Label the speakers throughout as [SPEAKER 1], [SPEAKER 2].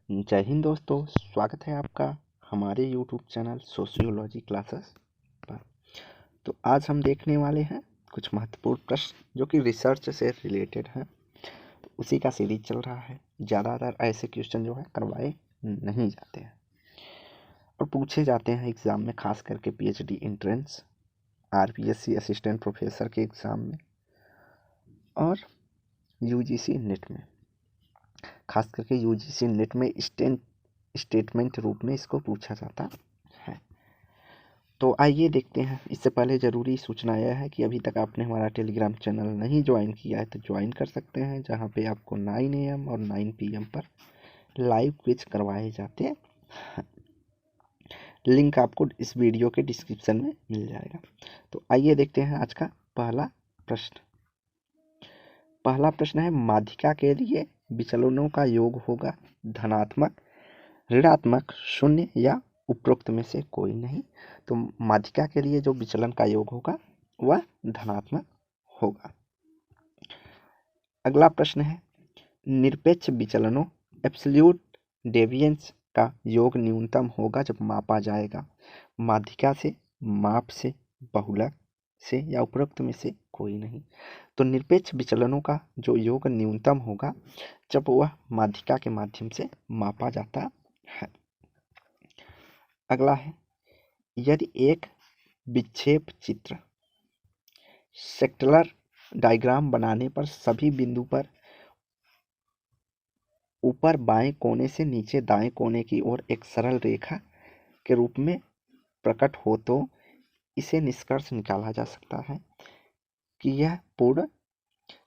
[SPEAKER 1] जय हिंद दोस्तों, स्वागत है आपका हमारे यूट्यूब चैनल सोशियोलॉजी क्लासेस पर। तो आज हम देखने वाले हैं कुछ महत्वपूर्ण प्रश्न जो कि रिसर्च से रिलेटेड हैं। तो उसी का सीरीज चल रहा है। ज़्यादातर ऐसे क्वेश्चन जो है करवाए नहीं जाते हैं और पूछे जाते हैं एग्ज़ाम में, खास करके PhD entrance, RPSC assistant professor के एग्ज़ाम में और यूजीसी नेट में। खास करके यूजीसी नेट में स्टेटमेंट रूप में इसको पूछा जाता है। तो आइए देखते हैं। इससे पहले ज़रूरी सूचना यह है कि अभी तक आपने हमारा टेलीग्राम चैनल नहीं ज्वाइन किया है तो ज्वाइन कर सकते हैं, जहां पे आपको 9 AM और 9 PM पर लाइव क्विज करवाए जाते हैं। लिंक आपको इस वीडियो के डिस्क्रिप्शन में मिल जाएगा। तो आइए देखते हैं आज का पहला प्रश्न। पहला प्रश्न है, माध्यिका के लिए विचलनों का योग होगा धनात्मक, ऋणात्मक, शून्य या उपरोक्त में से कोई नहीं। तो माध्यिका के लिए जो विचलन का योग होगा वह धनात्मक होगा। अगला प्रश्न है, निरपेक्ष विचलनों एब्सोल्यूट डेविएंस का योग न्यूनतम होगा जब मापा जाएगा माध्यिका से, माप से, बहुलक से या उपरोक्त में से कोई नहीं। तो निरपेक्ष विचलनों का जो योग न्यूनतम होगा जब वह माध्यिका के माध्यम से मापा जाता है। अगला है, यदि एक विक्षेप चित्र सेक्टुलर डायग्राम बनाने पर सभी बिंदु पर ऊपर बाएं कोने से नीचे दाएं कोने की ओर एक सरल रेखा के रूप में प्रकट हो तो इसे निष्कर्ष निकाला जा सकता है कि यह पूर्ण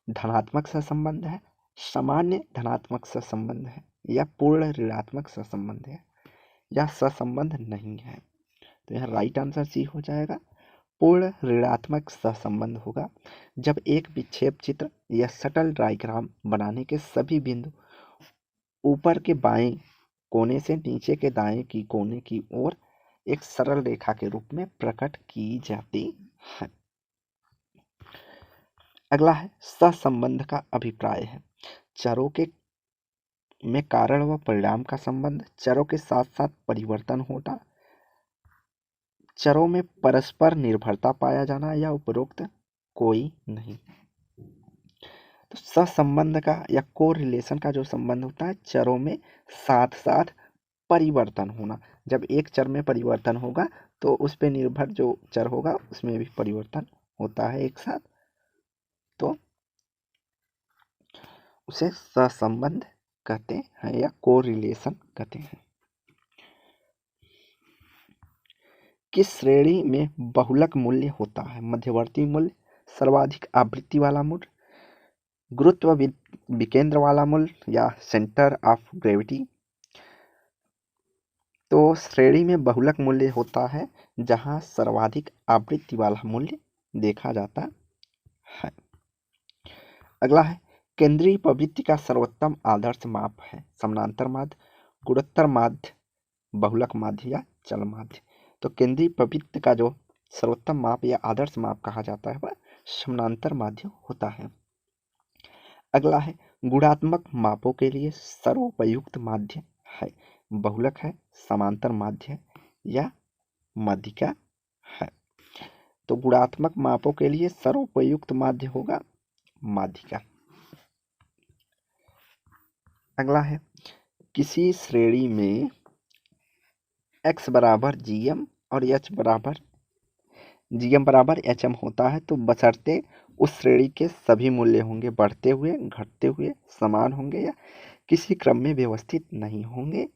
[SPEAKER 1] धनात्मक सहसंबंध है, सामान्य धनात्मक सहसंबंध है या पूर्ण ऋणात्मक सहसंबंध है या सहसंबंध नहीं है। तो यह राइट आंसर सी हो जाएगा। पूर्ण ऋणात्मक सहसंबंध होगा जब एक विक्षेप चित्र या सटल डायग्राम बनाने के सभी बिंदु ऊपर के बाएं कोने से नीचे के दाएं की कोने की ओर एक सरल रेखा के रूप में प्रकट की जाती है। अगला है, सहसंबंध का अभिप्राय है चरों के में कारण व परिणाम का संबंध, चरों के साथ साथ परिवर्तन होना, चरों में परस्पर निर्भरता पाया जाना या उपरोक्त कोई नहीं। तो सहसंबंध का या कोरिलेशन का जो संबंध होता है चरों में साथ साथ परिवर्तन होना। जब एक चर में परिवर्तन होगा तो उस पर निर्भर जो चर होगा उसमें भी परिवर्तन होता है एक साथ, तो उसे सहसंबंध कहते हैं या कोरिलेशन कहते हैं। किस श्रेणी में बहुलक मूल्य होता है? मध्यवर्ती मूल्य, सर्वाधिक आवृत्ति वाला मूल्य, गुरुत्व विकेंद्र वाला मूल्य या सेंटर ऑफ ग्रेविटी। तो श्रेणी में बहुलक मूल्य होता है जहां सर्वाधिक आवृत्ति वाला मूल्य देखा जाता है। अगला है, केंद्रीय प्रवृत्ति का सर्वोत्तम आदर्श माप है समानांतर माध्य, गुणोत्तर माध्य, बहुलक माध्य या चल माध्य। तो केंद्रीय प्रवृत्ति का जो सर्वोत्तम माप या आदर्श माप कहा जाता है वह समानांतर माध्य होता है। अगला है, गुणात्मक मापों के लिए सर्वोपयुक्त माध्य है बहुलक है, समांतर माध्य है या माध्यिका है। तो गुणात्मक मापों के लिए सर्वोपयुक्त माध्य होगा माध्यिका। अगला है, किसी श्रेणी में x बराबर gm और h बराबर gm बराबर hm होता है तो बशर्ते उस श्रेणी के सभी मूल्य होंगे बढ़ते हुए, घटते हुए, समान होंगे या किसी क्रम में व्यवस्थित नहीं होंगे।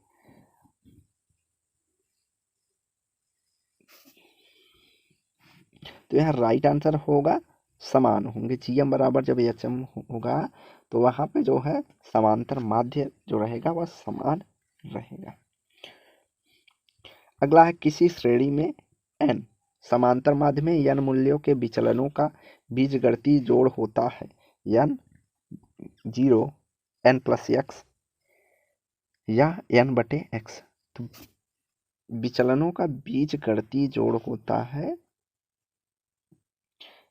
[SPEAKER 1] तो यह राइट आंसर होगा समान होंगे। gm बराबर जब hm होगा तो वहां पे जो है समांतर माध्य जो रहेगा वह समान रहेगा। अगला है, किसी श्रेणी में n समांतर माध्य में n मूल्यों के विचलनों का बीजगणितीय जोड़ होता है n 0 n प्लस x या n बटे x। तो विचलनों का बीजगणितीय जोड़ होता है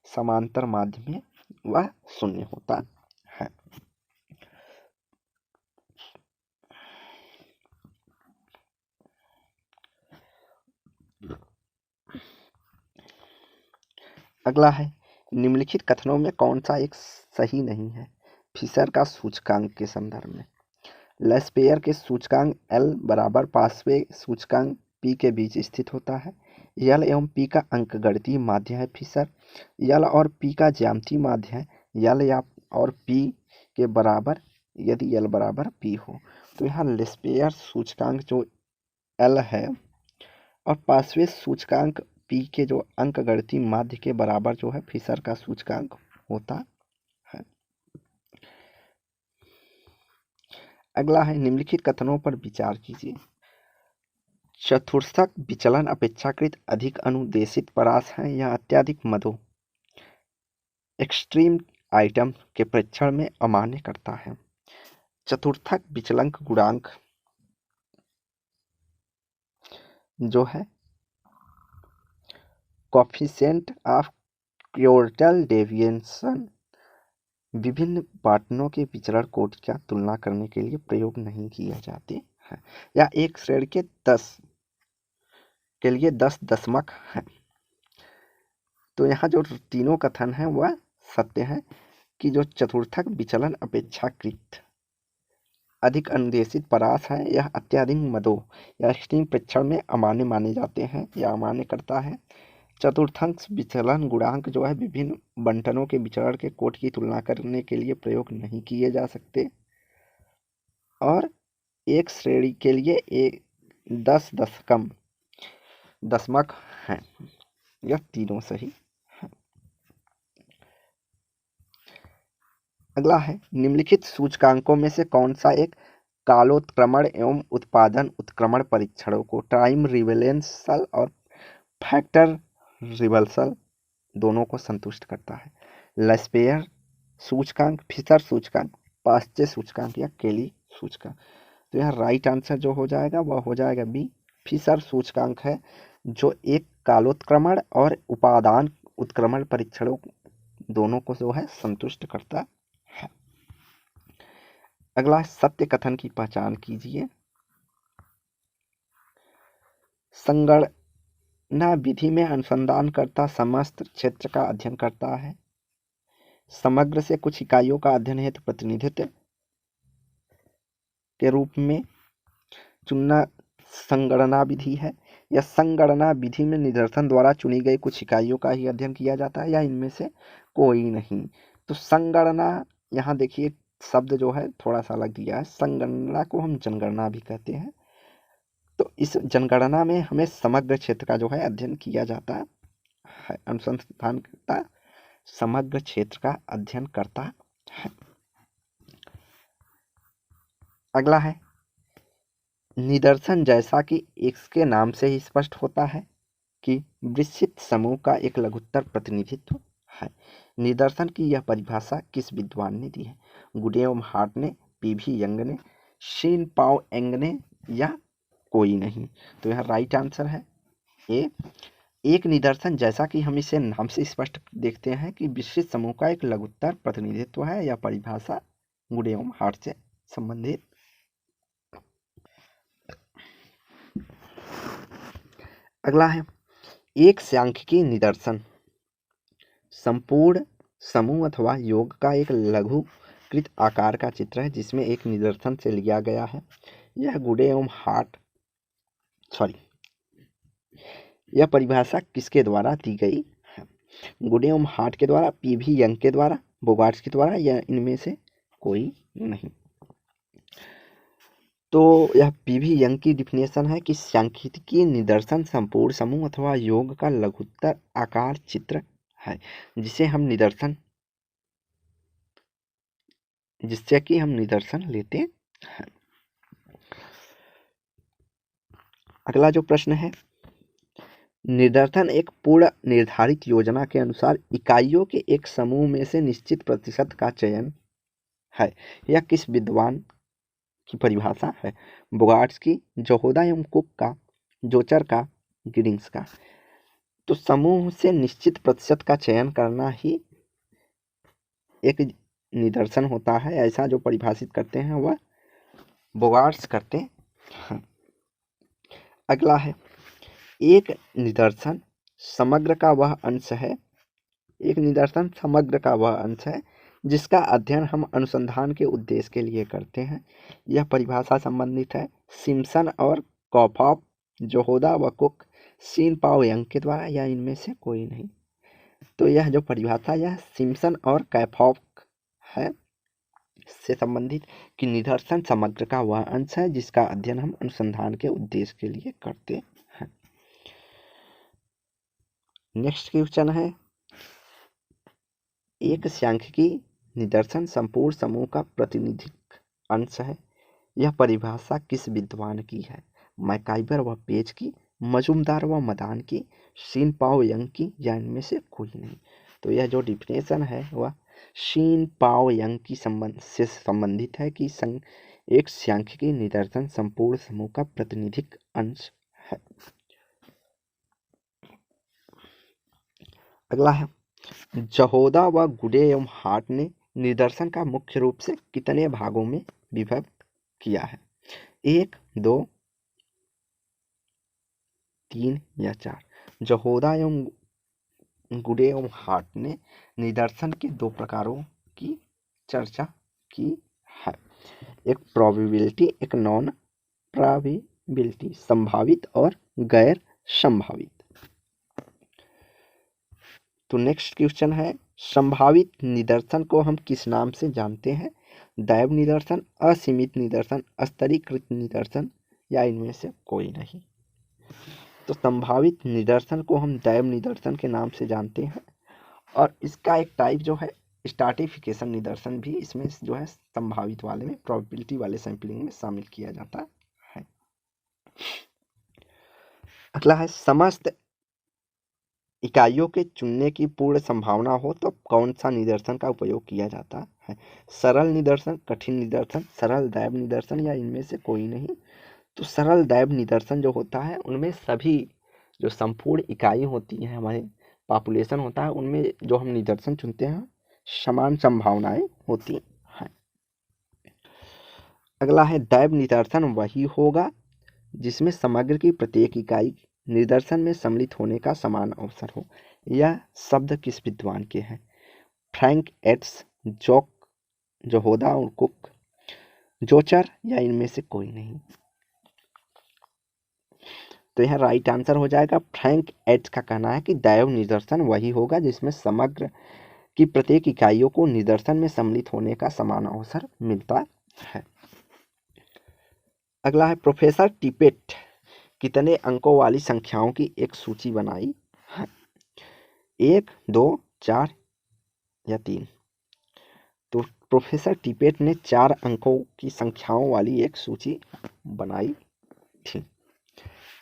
[SPEAKER 1] समांतर माध्य में, वह शून्य होता है। अगला है, निम्नलिखित कथनों में कौन सा एक सही नहीं है? फिशर का सूचकांक के संदर्भ में लेस्पेयर के सूचकांक L बराबर पार्श्व सूचकांक P के बीच स्थित होता है। L एवं P का अंकगणितीय माध्य है फिशर। L और P का ज्यामितीय माध्य है L या और P के बराबर यदि L बराबर P हो। तो यहाँ लेस्पेयर सूचकांक जो L है और पार्श्व सूचकांक P के जो अंकगणितीय माध्य के बराबर जो है फिशर का सूचकांक होता है। अगला है, निम्नलिखित कथनों पर विचार कीजिए। चतुर्थक विचलन अपेक्षाकृत अधिक अनुदेशित परास है या अत्यधिक मधु एक्सट्रीम आइटम के परीक्षण में अमान्य करता है। चतुर्थक विचलन गुणांक जो है कोफिशिएंट ऑफ क्योर्टल डेविएशन विभिन्न पाटनों के विचरण कोटि का तुलना करने के लिए प्रयोग नहीं किए जाते हैं या एक श्रेणी के 10 के लिए 10 दशमक है। तो यहाँ जो तीनों कथन हैं वह सत्य है कि जो चतुर्थक विचलन अपेक्षाकृत अधिक अनुदेशित परास है यह अत्यधिक मदों या एक्सट्रीम परीक्षण में अमान्य माने जाते हैं या अमान्य करता है। चतुर्थक विचलन गुणांक जो है विभिन्न बंटनों के विचरण के कोट की तुलना करने के लिए प्रयोग नहीं किए जा सकते और एक श्रेणी के लिए 10 दशमक हैं। यह तीनों सही है। अगला है, निम्नलिखित सूचकांकों में से कौन सा एक कालोत्क्रमण एवं उत्पादन उत्क्रमण परीक्षणों को टाइम रिवेलेंसल और फैक्टर रिवर्सल दोनों को संतुष्ट करता है? लेस्पेयर सूचकांक, फिशर सूचकांक, पास्चे सूचकांक या केली सूचकांक। तो यहाँ राइट आंसर जो हो जाएगा वह हो जाएगा बी, फिशर सूचकांक है जो एक कालोत्क्रमण और उपादान उत्क्रमण परीक्षणों दोनों को जो है संतुष्ट करता है। अगला, सत्य कथन की पहचान कीजिए। संगणना विधि में अनुसंधानकर्ता समस्त क्षेत्र का अध्ययन करता है। समग्र से कुछ इकाइयों का अध्ययन हेतु प्रतिनिधित्व के रूप में चुनना संगणना विधि है या संगणना विधि में निदर्शन द्वारा चुनी गई कुछ इकाइयों का ही अध्ययन किया जाता है या इनमें से कोई नहीं। तो संगणना, यहाँ देखिए शब्द जो है थोड़ा सा अलग दिया है। संगणना को हम जनगणना भी कहते हैं। तो इस जनगणना में हमें समग्र क्षेत्र का जो है अध्ययन किया जाता है। अनुसंधानकर्ता समग्र क्षेत्र का अध्ययन करता है। अगला है, निदर्शन जैसा कि इसके नाम से ही स्पष्ट होता है कि विस्तृत समूह का एक लघुत्तर प्रतिनिधित्व है। निदर्शन की यह परिभाषा किस विद्वान ने दी है? गुडेम हार्ट ने, पीवी यंग ने, शीन पाओ एंग ने या कोई नहीं। तो यह राइट आंसर है ए। एक निदर्शन जैसा कि हम इसे नाम से स्पष्ट देखते हैं कि विस्तृत समूह का एक लघुत्तर प्रतिनिधित्व है, यह परिभाषा गुडेम हार्ट से संबंधित। अगला है, एक सांख्यिकी निदर्शन संपूर्ण समूह अथवा योग का एक लघुकृत आकार का चित्र है जिसमें एक निदर्शन से लिया गया है। यह गुडे एवं हार्ट यह परिभाषा किसके द्वारा दी गई है? गुडे एवं हार्ट के द्वारा, पीवी यंग के द्वारा, बोगार्ट्स के द्वारा या इनमें से कोई नहीं। तो यह पीवी यंग की डिफिनेशन है कि सांख्यिकी निदर्शन संपूर्ण समूह अथवा योग का लघुत्तर आकार चित्र है जिससे कि हम निदर्शन लेते हैं। अगला जो प्रश्न है, निदर्शन एक पूर्ण निर्धारित योजना के अनुसार इकाइयों के एक समूह में से निश्चित प्रतिशत का चयन है। यह किस विद्वान की परिभाषा है? बोगार्ट्स की, जोहोदा एवं कुक का, जोचर का, गिडिंग्स का। तो समूह से निश्चित प्रतिशत का चयन करना ही एक निदर्शन होता है, ऐसा जो परिभाषित करते हैं वह बोगार्ट्स करते हैं। अगला है, एक निदर्शन समग्र का वह अंश है एक निदर्शन समग्र का वह अंश है जिसका अध्ययन हम अनुसंधान के उद्देश्य के लिए करते हैं। यह परिभाषा संबंधित है सिम्पसन और कॉफॉफ, जोहोदा व कुक, सीन पाओ यंग के द्वारा या इनमें से कोई नहीं। तो यह जो परिभाषा यह सिम्पसन और कॉफॉफ है से संबंधित कि निदर्शन समग्र का वह अंश है जिसका अध्ययन हम अनुसंधान के उद्देश्य के लिए करते हैं। नेक्स्ट क्वेश्चन है, एक सांख्यिकी निदर्शन संपूर्ण समूह का प्रातिनिधिक अंश है। यह परिभाषा किस विद्वान की है? मैकाइबर व पेज की, मजुमदार व मदान की, सीन पाओ यंग की या इनमें से कोई नहीं। तो यह जो डिफिनेशन है वह सीन पाओ यंग की से संबंधित है कि एक सांख्यिकी निदर्शन संपूर्ण समूह का प्रातिनिधिक अंश है। अगला है, जोहोदा व गुडे एवं हार्ट ने निदर्शन का मुख्य रूप से कितने भागों में विभक्त किया है? 1, 2, 3 या 4। जोहोदा एवं गुडे एवं हार्ट ने निदर्शन के 2 प्रकारों की चर्चा की है, एक प्रोबेबिलिटी, एक नॉन प्रोबेबिलिटी, संभावित और गैर संभावित। तो नेक्स्ट क्वेश्चन है, संभावित निदर्शन को हम किस नाम से जानते हैं? दैव निदर्शन, असीमित निदर्शन, स्तरीकृत निदर्शन या इनमें से कोई नहीं। तो संभावित निदर्शन को हम दैव निदर्शन के नाम से जानते हैं और इसका एक टाइप जो है स्ट्रैटिफिकेशन निदर्शन भी इसमें जो है संभावित वाले में, प्रोबेबिलिटी वाले सैंपलिंग में शामिल किया जाता है। अगला है, समस्त इकाइयों के चुनने की पूर्ण संभावना हो तो कौन सा निदर्शन का उपयोग किया जाता है? सरल निदर्शन, कठिन निदर्शन, सरल दैव निदर्शन या इनमें से कोई नहीं। तो सरल दैव निदर्शन जो होता है उनमें सभी जो संपूर्ण इकाई होती हैं, हमारे पॉपुलेशन होता है, उनमें जो हम निदर्शन चुनते हैं समान संभावनाएं होती हैं। अगला है, दैव निदर्शन वही होगा जिसमें समग्र की प्रत्येक इकाई निदर्शन में सम्मिलित होने का समान अवसर हो। यह शब्द किस विद्वान के हैं? फ्रैंक एट्स, जॉक, जोहोदा और कुक, जोचर या इनमें से कोई नहीं। तो यह राइट आंसर हो जाएगा फ्रैंक एट्स का कहना है कि दैव निदर्शन वही होगा जिसमें समग्र की प्रत्येक इकाइयों को निदर्शन में सम्मिलित होने का समान अवसर मिलता है। अगला है, प्रोफेसर टिपेट कितने अंकों वाली संख्याओं की एक सूची बनाई है? 1, 2, 4 या 3। तो प्रोफेसर टिपेट ने 4 अंकों की संख्याओं वाली एक सूची बनाई थी।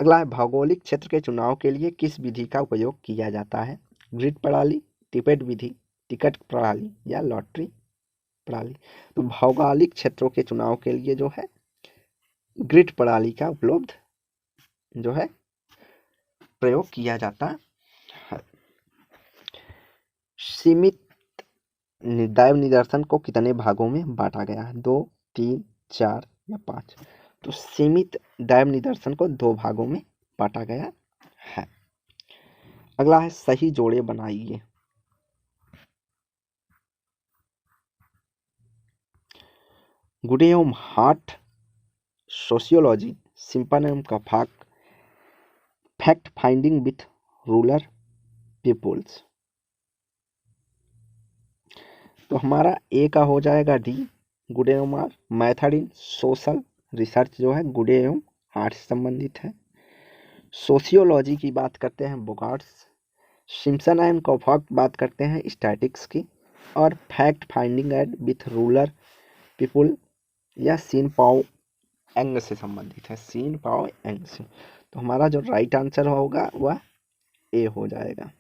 [SPEAKER 1] अगला है, भौगोलिक क्षेत्र के चुनाव के लिए किस विधि का उपयोग किया जाता है? ग्रिड प्रणाली, टिपेट विधि, टिकट प्रणाली या लॉटरी प्रणाली। तो भौगोलिक क्षेत्रों के चुनाव के लिए जो है ग्रिड प्रणाली का उपलब्ध जो है प्रयोग किया जाता है। सीमित दैव निदर्शन को कितने भागों में बांटा गया है? 2, 3, 4 या 5। तो सीमित दैव निदर्शन को 2 भागों में बांटा गया है। अगला है, सही जोड़े बनाइए। गुडे एवं हार्ट सोशियोलॉजी, सिम्पसन एवं कॉफॉफ, fact finding with rural peoples. तो हमारा ए का हो जाएगा डी, गुडे एवं Hatt. Method in social research जो है गुडे एवं हार्ट से संबंधित है। सोशियोलॉजी की बात करते हैं बोगार्ट्स, सिम्पसन एंड कॉफॉफ बात करते हैं स्टैटिक्स की, और fact finding and with rural people या सीन पाओ एंग से संबंधित है, सीन पाओ एंग से। तो हमारा जो राइट आंसर होगा वह ए हो जाएगा।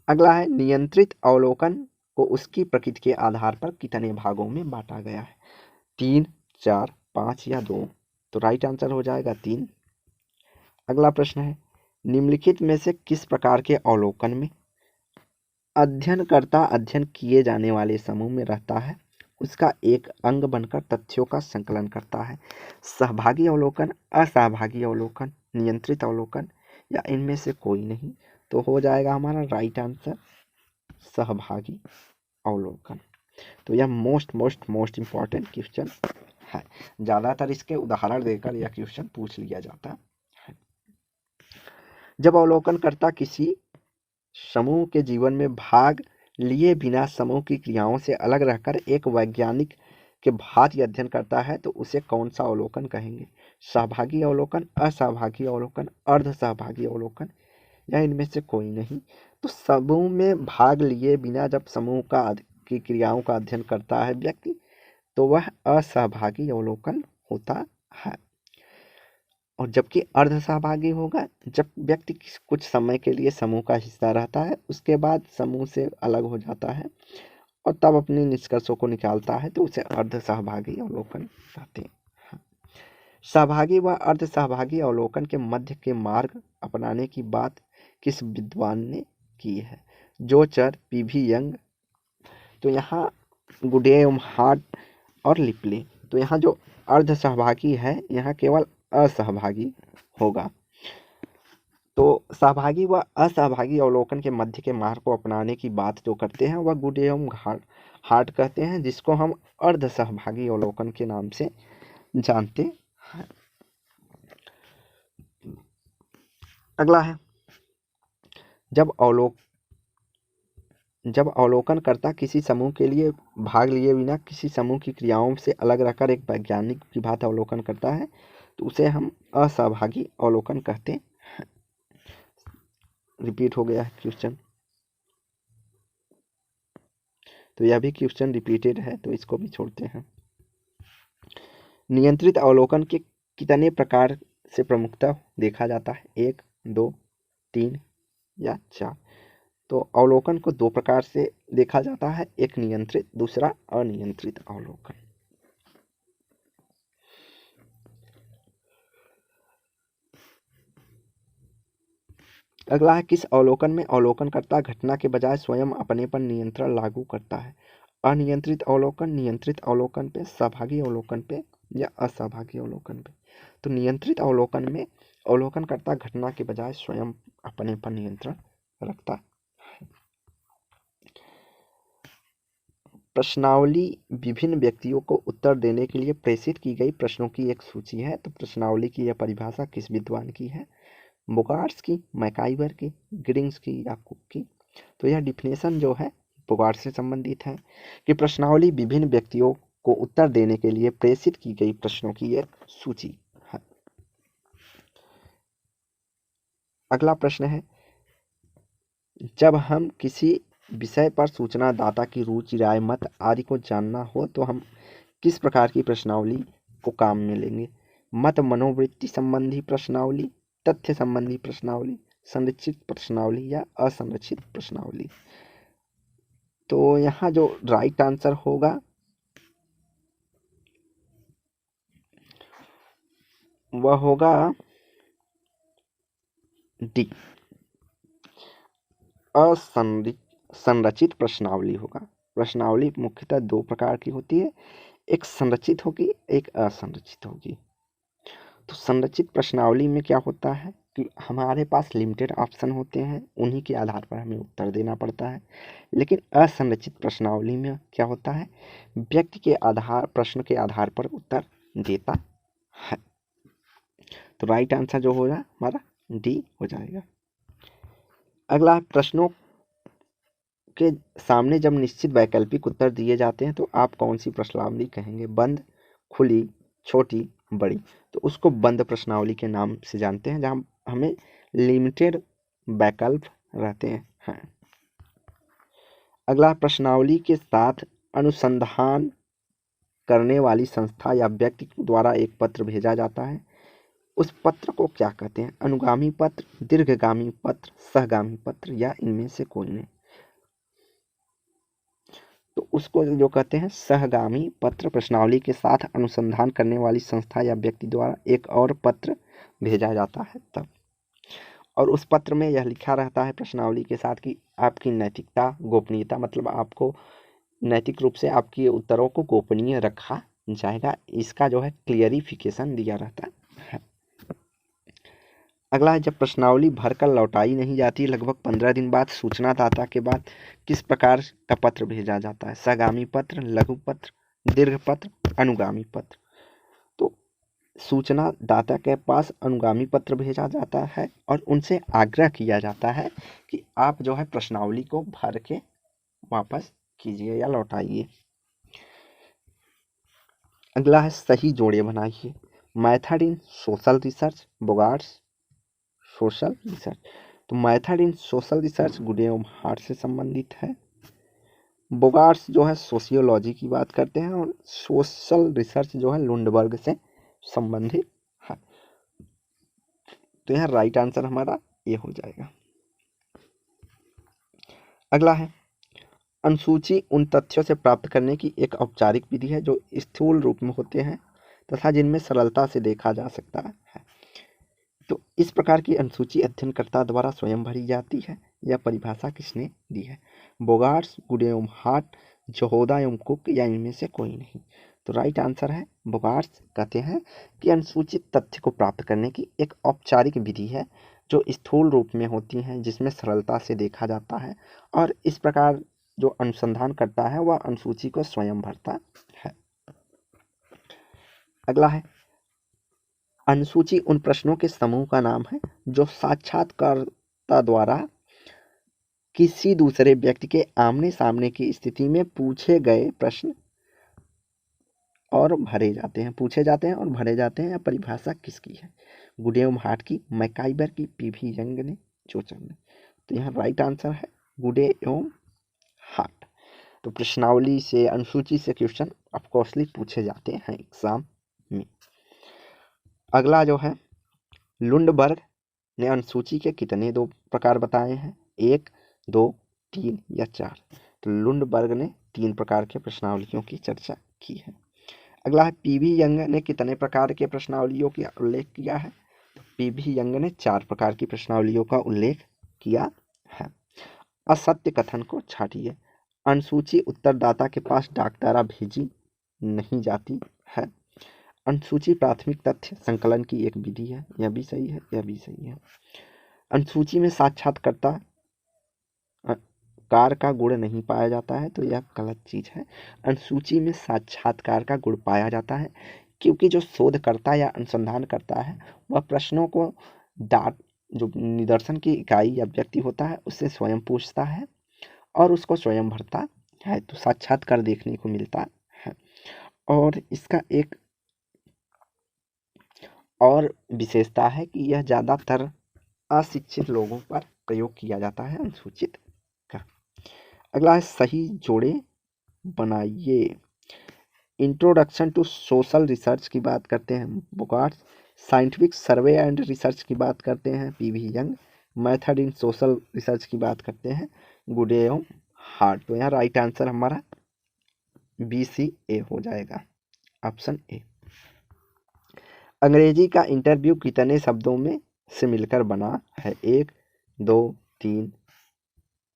[SPEAKER 1] अगला है, नियंत्रित अवलोकन को उसकी प्रकृति के आधार पर कितने भागों में बांटा गया है? 3, 4, 5 या 2। तो राइट आंसर हो जाएगा 3। अगला प्रश्न है, निम्नलिखित में से किस प्रकार के अवलोकन में अध्ययनकर्ता अध्ययन किए जाने वाले समूह में रहता है उसका एक अंग बनकर तथ्यों का संकलन करता है? सहभागी अवलोकन, असहभागी अवलोकन, नियंत्रित अवलोकन या इनमें से कोई नहीं। तो हो जाएगा हमारा राइट आंसर सहभागी अवलोकन। तो यह मोस्ट इम्पॉर्टेंट क्वेश्चन है। ज़्यादातर इसके उदाहरण देकर यह क्वेश्चन पूछ लिया जाता है। जब अवलोकनकर्ता किसी समूह के जीवन में भाग लिए बिना समूह की क्रियाओं से अलग रहकर एक वैज्ञानिक के भांति अध्ययन करता है तो उसे कौन सा अवलोकन कहेंगे? सहभागी अवलोकन, असहभागी अवलोकन, अर्ध सहभागी अवलोकन या इनमें से कोई नहीं? तो समूह में भाग लिए बिना जब समूह की क्रियाओं का अध्ययन करता है व्यक्ति तो वह असहभागी अवलोकन होता है। और जबकि अर्ध सहभागी होगा जब व्यक्ति कुछ समय के लिए समूह का हिस्सा रहता है, उसके बाद समूह से अलग हो जाता है और तब अपने निष्कर्षों को निकालता है, तो उसे अर्ध सहभागी अवलोकन कहते हैं। सहभागी व अर्ध सहभागी अवलोकन के मध्य के मार्ग अपनाने की बात किस विद्वान ने की है? जोचर, पीवी यंग, तो यहाँ गुडेम, हार्ट और लिपले। तो यहाँ जो अर्ध सहभागी है यहाँ केवल असहभागी होगा। तो सहभागी व असहभागी अवलोकन के मध्य के मार्ग को अपनाने की बात जो करते हैं वह गुड एवं हार्ट कहते हैं, जिसको हम अर्ध सहभागी अवलोकन के नाम से जानते हैं। अगला है जब अवलोकनकर्ता किसी समूह के लिए भाग लिए बिना किसी समूह की क्रियाओं से अलग रहकर एक वैज्ञानिक की भांति अवलोकन करता है तो उसे हम असहभागी अवलोकन कहते हैं। रिपीट हो गया है क्वेश्चन, तो यह भी क्वेश्चन रिपीटेड है तो इसको भी छोड़ते हैं। नियंत्रित अवलोकन के कितने प्रकार से प्रमुखता देखा जाता है? 1, 2, 3 या 4? तो अवलोकन को 2 प्रकार से देखा जाता है, एक नियंत्रित, दूसरा अनियंत्रित अवलोकन। अगला है किस अवलोकन में अवलोकनकर्ता घटना के बजाय स्वयं अपने पर नियंत्रण लागू करता है? अनियंत्रित अवलोकन, नियंत्रित अवलोकन पे, सहभागी अवलोकन पे या असहभागी अवलोकन पे? तो नियंत्रित अवलोकन में अवलोकनकर्ता घटना के बजाय स्वयं अपने पर नियंत्रण रखता है। प्रश्नावली विभिन्न व्यक्तियों को उत्तर देने के लिए प्रेषित की गई प्रश्नों की एक सूची है। तो प्रश्नावली की यह परिभाषा किस विद्वान की है? बोगार्ट्स की, मैकाइवर की, ग्रिंग्स की या कुक की? तो यह डिफिनेशन जो है बोगार्ट्स से संबंधित है कि प्रश्नावली विभिन्न व्यक्तियों को उत्तर देने के लिए प्रेषित की गई प्रश्नों की एक सूची है। अगला प्रश्न है जब हम किसी विषय पर सूचना दाता की रुचि, राय, मत आदि को जानना हो तो हम किस प्रकार की प्रश्नावली को काम में लेंगे? मत मनोवृत्ति संबंधी प्रश्नावली, तथ्य संबंधी प्रश्नावली, संरचित प्रश्नावली या असंरचित प्रश्नावली? तो यहाँ जो राइट आंसर होगा वह होगा डी, असंरचित प्रश्नावली होगा। प्रश्नावली मुख्यतः 2 प्रकार की होती है, एक संरचित होगी, एक असंरचित होगी। तो संरचित प्रश्नावली में क्या होता है कि हमारे पास लिमिटेड ऑप्शन होते हैं, उन्हीं के आधार पर हमें उत्तर देना पड़ता है। लेकिन असंरचित प्रश्नावली में क्या होता है, व्यक्ति के प्रश्न के आधार पर उत्तर देता है। तो राइट आंसर जो होगा हमारा डी हो जाएगा। अगला प्रश्नों के सामने जब निश्चित वैकल्पिक उत्तर दिए जाते हैं तो आप कौन सी प्रश्नावली कहेंगे? बंद, खुली, छोटी, बड़ी? तो उसको बंद प्रश्नावली के नाम से जानते हैं, जहां हमें लिमिटेड वैकल्प रहते हैं। अगला प्रश्नावली के साथ अनुसंधान करने वाली संस्था या व्यक्ति द्वारा एक पत्र भेजा जाता है, उस पत्र को क्या कहते हैं? अनुगामी पत्र, दीर्घगामी पत्र, सहगामी पत्र या इनमें से कोई नहीं? तो उसको जो कहते हैं सहगामी पत्र। प्रश्नावली के साथ अनुसंधान करने वाली संस्था या व्यक्ति द्वारा एक और पत्र भेजा जाता है तब, और उस पत्र में यह लिखा रहता है प्रश्नावली के साथ कि आपकी नैतिकता, गोपनीयता, मतलब आपको नैतिक रूप से आपके उत्तरों को गोपनीय रखा जाएगा, इसका जो है क्लियरिफिकेशन दिया रहता है। अगला है, जब प्रश्नावली भरकर लौटाई नहीं जाती लगभग 15 दिन बाद सूचना दाता के बाद किस प्रकार का पत्र भेजा जाता है? सगामी पत्र, लघु पत्र, दीर्घ पत्र, अनुगामी पत्र। तो सूचना दाता के पास अनुगामी पत्र भेजा जाता है और उनसे आग्रह किया जाता है कि आप जो है प्रश्नावली को भर के वापस कीजिए या लौटाइए। अगला है, सही जोड़े बनाइए। Method in social research, Bogardus social research. तो method in social research Goode एवं हार्ट से संबंधित है। बोगार्ट्स जो है सोशियोलॉजी की बात करते हैं और सोशल रिसर्च जो है लुंडबर्ग से संबंधित है। तो यहाँ राइट आंसर हमारा ये हो जाएगा। अगला है, अनुसूची उन तथ्यों से प्राप्त करने की एक औपचारिक विधि है जो स्थूल रूप में होते हैं तथा जिनमें सरलता से देखा जा सकता है। तो इस प्रकार की अनुसूची अध्ययनकर्ता द्वारा स्वयं भरी जाती है। यह परिभाषा किसने दी है? बोगार्ट्स, गुड एवं हार्ट, जहोदा एवं कुक या इनमें से कोई नहीं। तो राइट आंसर है बोगार्ट्स। कहते हैं कि अनुसूचित तथ्य को प्राप्त करने की एक औपचारिक विधि है जो स्थूल रूप में होती हैं, जिसमें सरलता से देखा जाता है और इस प्रकार जो अनुसंधान करता है वह अनुसूची को स्वयं भरता है। अगला है, अनुसूची उन प्रश्नों के समूह का नाम है जो साक्षात्कारकर्ता द्वारा किसी दूसरे व्यक्ति के आमने सामने की स्थिति में पूछे गए प्रश्न और भरे जाते हैं, पूछे जाते हैं और भरे जाते हैं। यह परिभाषा किसकी है? गुड एवं हार्ट की, मैकाइबर की, पीवी यंग ने, चोचर ने। तो यहाँ राइट आंसर है गुड एवं हार्ट। तो प्रश्नावली से, अनुसूची से क्वेश्चन ऑफकोर्सली पूछे जाते हैं एग्जाम में। अगला जो है, लुंडबर्ग ने अनुसूची के कितने दो प्रकार बताए हैं? 1, 2, 3 या 4? तो लुंडबर्ग ने 3 प्रकार के प्रश्नावलियों की चर्चा की है। अगला है, पीवी यंग ने कितने प्रकार के प्रश्नावलियों का उल्लेख किया है? तो पीवी यंग ने 4 प्रकार की प्रश्नावलियों का उल्लेख किया है। असत्य कथन को छाटिए। अनुसूची उत्तरदाता के पास डाक द्वारा भेजी नहीं जाती है। अनुसूची प्राथमिक तथ्य संकलन की एक विधि है। यह भी सही है, यह भी सही है। अनुसूची में साक्षात्कारकर्ता कार का गुण नहीं पाया जाता है, तो यह गलत चीज है। अनुसूची में साक्षात्कार का गुण पाया जाता है क्योंकि जो शोधकर्ता या अनुसंधान करता है वह प्रश्नों को जो निदर्शन की इकाई या व्यक्ति होता है उससे स्वयं पूछता है और उसको स्वयं भरता है, तो साक्षात्कार देखने को मिलता है। और इसका एक और विशेषता है कि यह ज़्यादातर अशिक्षित लोगों पर प्रयोग किया जाता है अनुसूचित का। अगला है, सही जोड़े बनाइए। इंट्रोडक्शन टू सोशल रिसर्च की बात करते हैं बोगार्ट्स, साइंटिफिक सर्वे एंड रिसर्च की बात करते हैं PV young, method in social research की बात करते हैं गुड एवं हार्ट। तो यहाँ राइट आंसर हमारा BCA हो जाएगा, ऑप्शन ए। अंग्रेजी का इंटरव्यू कितने शब्दों में से मिलकर बना है? 1, 2, 3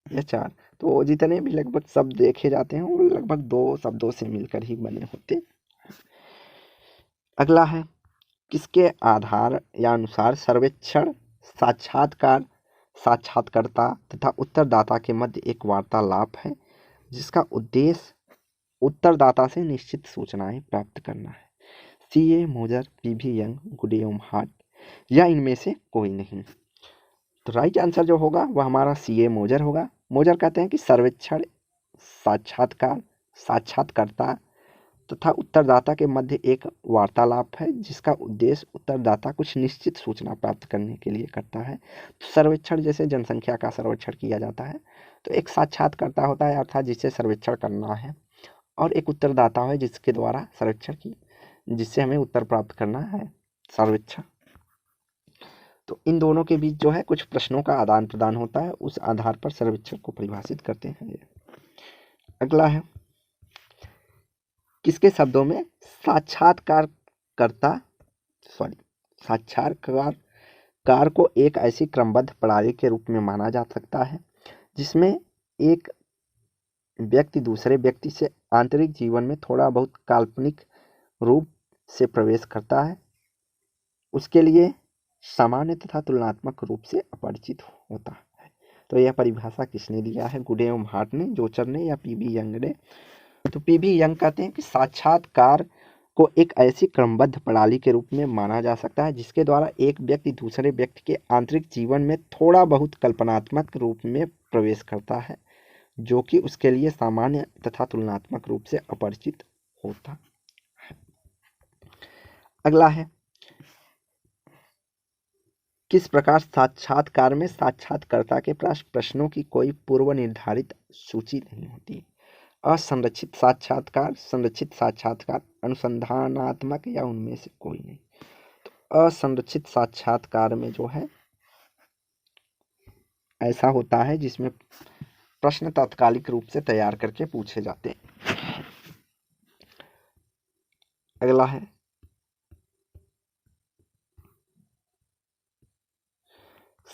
[SPEAKER 1] या 4? तो जितने भी लगभग शब्द देखे जाते हैं वो लगभग 2 शब्दों से मिलकर ही बने होते। अगला है, किसके आधार या अनुसार सर्वेक्षण साक्षात्कारकर्ता तथा उत्तरदाता के मध्य एक वार्तालाप है जिसका उद्देश्य उत्तरदाता से निश्चित सूचनाएं प्राप्त करना है? CA मोजर, पीवी यंग, गुड एवं हार्ट या इनमें से कोई नहीं? तो राइट आंसर जो होगा वह हमारा CA मोजर होगा। मोजर कहते हैं कि सर्वेक्षण साक्षात्कारकर्ता तथा उत्तरदाता के मध्य एक वार्तालाप है जिसका उद्देश्य उत्तरदाता कुछ निश्चित सूचना प्राप्त करने के लिए करता है। तो सर्वेक्षण जैसे जनसंख्या का सर्वेक्षण किया जाता है, तो एक साक्षात्कारकर्ता होता है अर्थात जिसे सर्वेक्षण करना है, और एक उत्तरदाता है जिसके द्वारा सर्वेक्षण की जिससे हमें उत्तर प्राप्त करना है सर्वेक्षण। तो इन दोनों के बीच जो है कुछ प्रश्नों का आदान प्रदान होता है, उस आधार पर सर्वेक्षण को परिभाषित करते हैं। अगला है, किसके शब्दों में साक्षात्कार को एक ऐसी क्रमबद्ध प्रणाली के रूप में माना जा सकता है जिसमें एक व्यक्ति दूसरे व्यक्ति से आंतरिक जीवन में थोड़ा बहुत काल्पनिक रूप से प्रवेश करता है, उसके लिए सामान्य तथा तुलनात्मक रूप से अपरिचित होता है। तो यह परिभाषा किसने दिया है? गुडे एवं हार्ट ने, जोचर ने या पीबी यंग ने? तो पीबी यंग कहते हैं कि साक्षात्कार को एक ऐसी क्रमबद्ध प्रणाली के रूप में माना जा सकता है जिसके द्वारा एक व्यक्ति दूसरे व्यक्ति के आंतरिक जीवन में थोड़ा बहुत कल्पनात्मक रूप में प्रवेश करता है, जो कि उसके लिए सामान्य तथा तुलनात्मक रूप से अपरिचित होता है। अगला है, किस प्रकार साक्षात्कार में साक्षात्कर्ता के पास प्रश्नों की कोई पूर्व निर्धारित सूची नहीं होती? असंरचित साक्षात्कार, संरचित साक्षात्कार, अनुसंधानात्मक या उनमें से कोई नहीं? तो असंरचित साक्षात्कार में जो है ऐसा होता है जिसमें प्रश्न तात्कालिक रूप से तैयार करके पूछे जाते हैं। अगला है,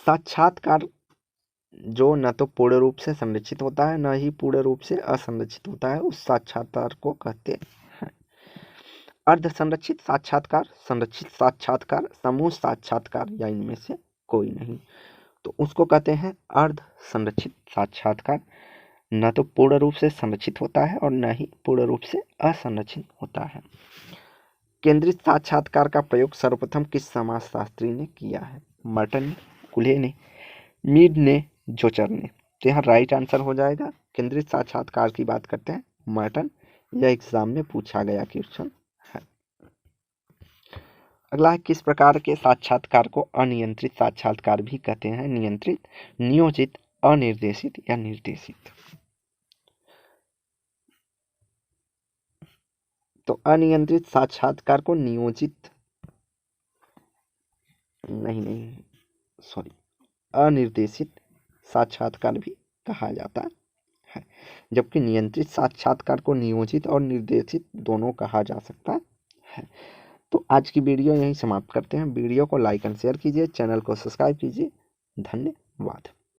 [SPEAKER 1] साक्षात्कार जो न तो पूर्ण रूप से संरचित होता है न ही पूर्ण रूप से असंरचित होता है, उस साक्षात्कार को कहते हैं अर्ध संरचित साक्षात्कार, संरचित साक्षात्कार, समूह साक्षात्कार या इनमें से कोई नहीं। तो उसको कहते हैं अर्ध संरचित साक्षात्कार। न तो पूर्ण रूप से संरचित होता है और न ही पूर्ण रूप से असंरचित होता है। केंद्रित साक्षात्कार का प्रयोग सर्वप्रथम किस समाजशास्त्री ने किया है? मर्टन ने, कुल्हे ने, मीड ने, जोचर ने? तो यहाँ राइट आंसर हो जाएगा, केंद्रित साक्षात्कार की बात करते हैं मर्टन। यह एग्जाम में पूछा गया क्वेश्चन है। अगला है, किस प्रकार के साक्षात्कार को अनियंत्रित साक्षात्कार भी कहते हैं? नियंत्रित, नियोजित, अनिर्देशित या निर्देशित? तो अनियंत्रित साक्षात्कार को नियोजित अनिर्देशित साक्षात्कार भी कहा जाता है, जबकि नियंत्रित साक्षात्कार को नियोजित और निर्देशित दोनों कहा जा सकता है। तो आज की वीडियो यहीं समाप्त करते हैं। वीडियो को लाइक एंड शेयर कीजिए, चैनल को सब्सक्राइब कीजिए। धन्यवाद।